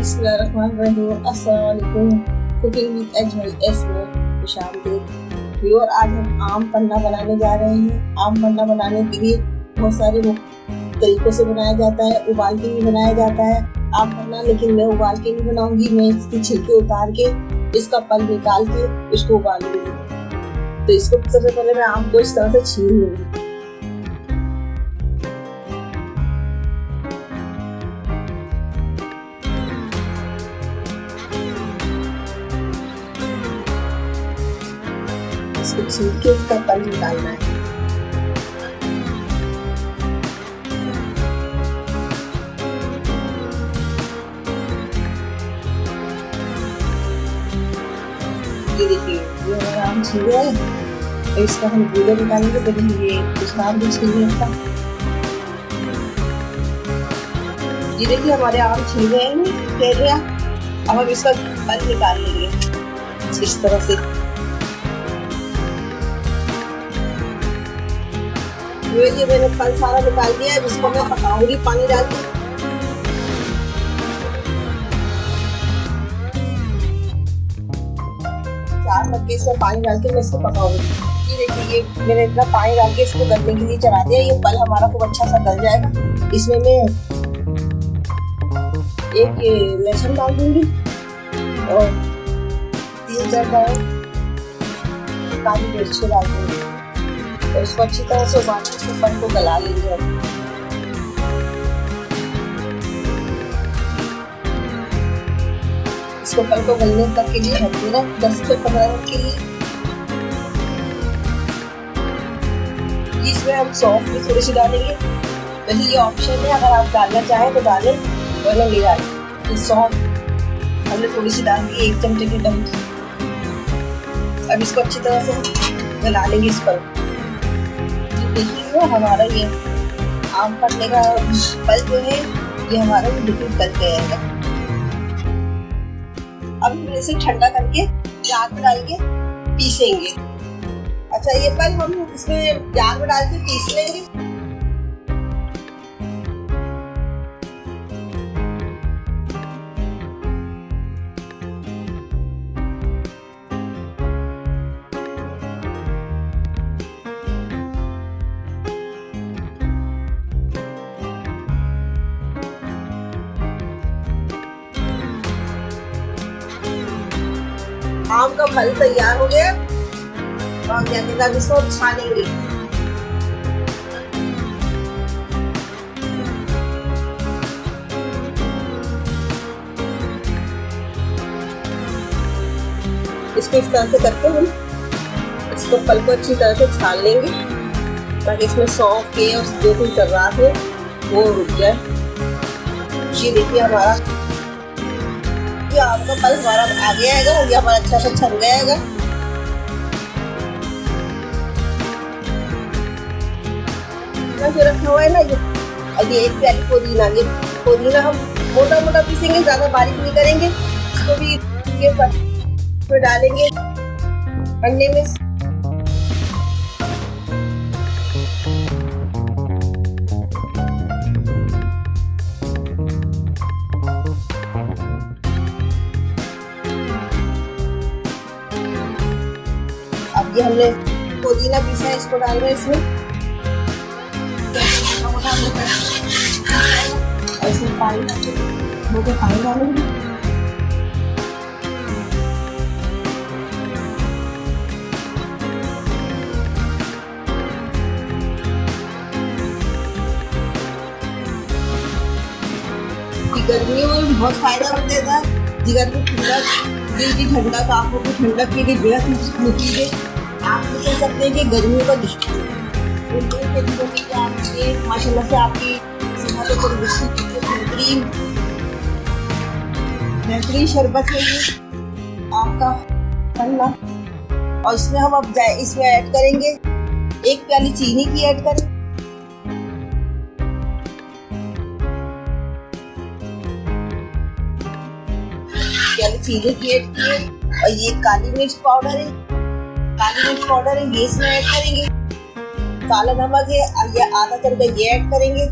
बिस्मिल्लाहिर्रहमानिर्रहीम। अस्सलाम वालेकुम। कुकिंग विद अजमल एस में खुशामदीद। व्यूअर, आज हम आम पन्ना बनाने जा रहे हैं। आम पन्ना बनाने के लिए बहुत सारे तरीकों से बनाया जाता है। उबाल के भी बनाया जाता है आम पन्ना, लेकिन मैं उबाल के नहीं बनाऊंगी। मैं इसकी छिलके उतार के, इसका पल निकाल के इसको उबालूंगी। तो इसको सबसे पहले मैं आम को इस तरह से छील लूंगी। इसको छील के इसका पल निकालना है। ये देखिए, ये हमारा आम छील है। तो इसका हम गूदा निकालेंगे। तो ये दूसरा आम भी छील लेता। ये देखिए, हमारे आम छील गए हैं, कह गया। अब हम इसका पल निकाल लेंगे इस तरह से। ये मैंने पल सारा निकाल दिया है, जिसको मैं पकाऊंगी पानी डाल के। चार मटके इसमें पानी डाल के मैं इसको पकाऊंगी। ये देखिए, ये मैंने इतना पानी डाल के इसको गलने के लिए चढ़ा दिया। ये पल हमारा खूब अच्छा सा गल जाएगा। इसमें मैं एक लहसुन डाल दूंगी और 3-4 काली मिर्च डाल दूंगी। और इसको अच्छी तरह से उबाल के इसके पल को गला लेंगे। इसको पल को गलने तक के लिए रख देना 10 से 15 मिनट के लिए। इसमें हम सौंफ भी थोड़ी सी डालेंगे। वैसे ये ऑप्शन है, अगर आप डालना चाहें तो डालें, वरना नहीं डालें। तो सौंफ हमने थोड़ी सी डाल दी, 1 चमचे की कम। अब इसको अच्छी तरह से गला लेंगे इस पल। देखिए, हमारा ये आम पन्ने का पल जो है, ये हमारा बिल्कुल गल गया है। अब हम इसे ठंडा करके जार में डाल के पीसेंगे। अच्छा, ये पल हम इसमें जार में डाल के पीस लेंगे। आम का फल तैयार हो गया। और क्या इसको छानेंगे। इसको इस तरह से करके हम इसको फल को अच्छी तरह से छान लेंगे, ताकि इसमें सौंफ के और जो कुछ कर रहा है वो रुक जाए। ये देखिए, हमारा आम का पल हमारा आ गया है। ये हमारा अच्छा सा छन गया है। जो रखा हुआ है ना, ये एक प्याली पुदीना हम मोटा मोटा पीसेंगे, ज्यादा बारीक नहीं करेंगे। इसको भी ये पर डालेंगे पन्ने में। अब ये हमने पुदीना पीसा है, इसको डाल रहे हैं इसमें। और इसमें पानी डालेंगे। गर्मियों में बहुत फायदा देता है। जिगर को ठंडा, दिल की ठंडा, आंखों को ठंडक के लिए बेहद मुफीद है। आप तो कह सकते हैं कि गर्मियों का दुश्मन है। माशाल्लाह से आपकी सेहत को बेहतरीन शरबत है ये आम का पन्ना। और इसमें हम अब इसमें ऐड करेंगे 1 प्याली चीनी की ऐड करें। प्याली चीनी की ऐड की है। और ये काली मिर्च पाउडर है, ये इसमें ऐड करेंगे। काला नमक है, ये आधा चम्मच ये ऐड करेंगे।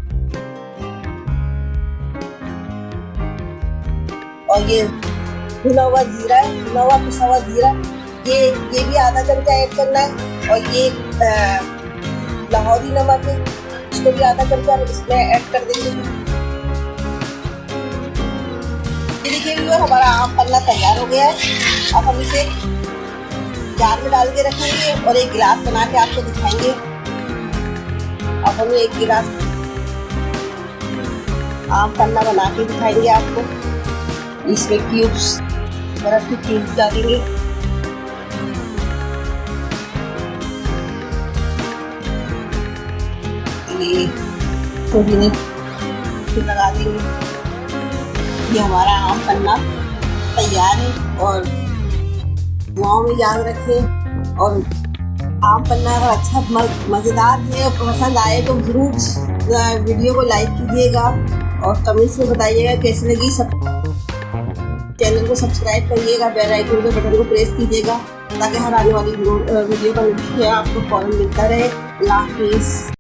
और ये भुना हुआ जीरा है, भुना हुआ पिसा हुआ जीरा, ये भी आधा चमचा ऐड करना है। और ये लाहौरी नमक है, इसको भी आधा चमचा इसमें ऐड कर देंगे। ये देखिए व्यूअर, हमारा आम पन्ना तैयार हो गया है। अब हम इसे जार में डाल के रखेंगे और एक गिलास बना के आपको दिखाएंगे। अब हम एक गिलास आम पन्ना बना के दिखाएंगे आपको। इसमें क्यूब्स, बर्फ के क्यूब्स डालेंगे। ये थोड़ी लगा देंगे। ये हमारा आम पन्ना तैयार है। और गाँव में याद रखें, और आम पन्ना अगर अच्छा मज़ेदार है और पसंद आए तो ज़रूर वीडियो को लाइक कीजिएगा और कमेंट्स में बताइएगा कैसी लगी। सब चैनल को सब्सक्राइब करिएगा, बेल आइकन के बटन को प्रेस कीजिएगा ताकि हर आने वाली वीडियो का नोटिफिकेशन आपको फौरन मिलता रहे। अल्लाह हाफिज़।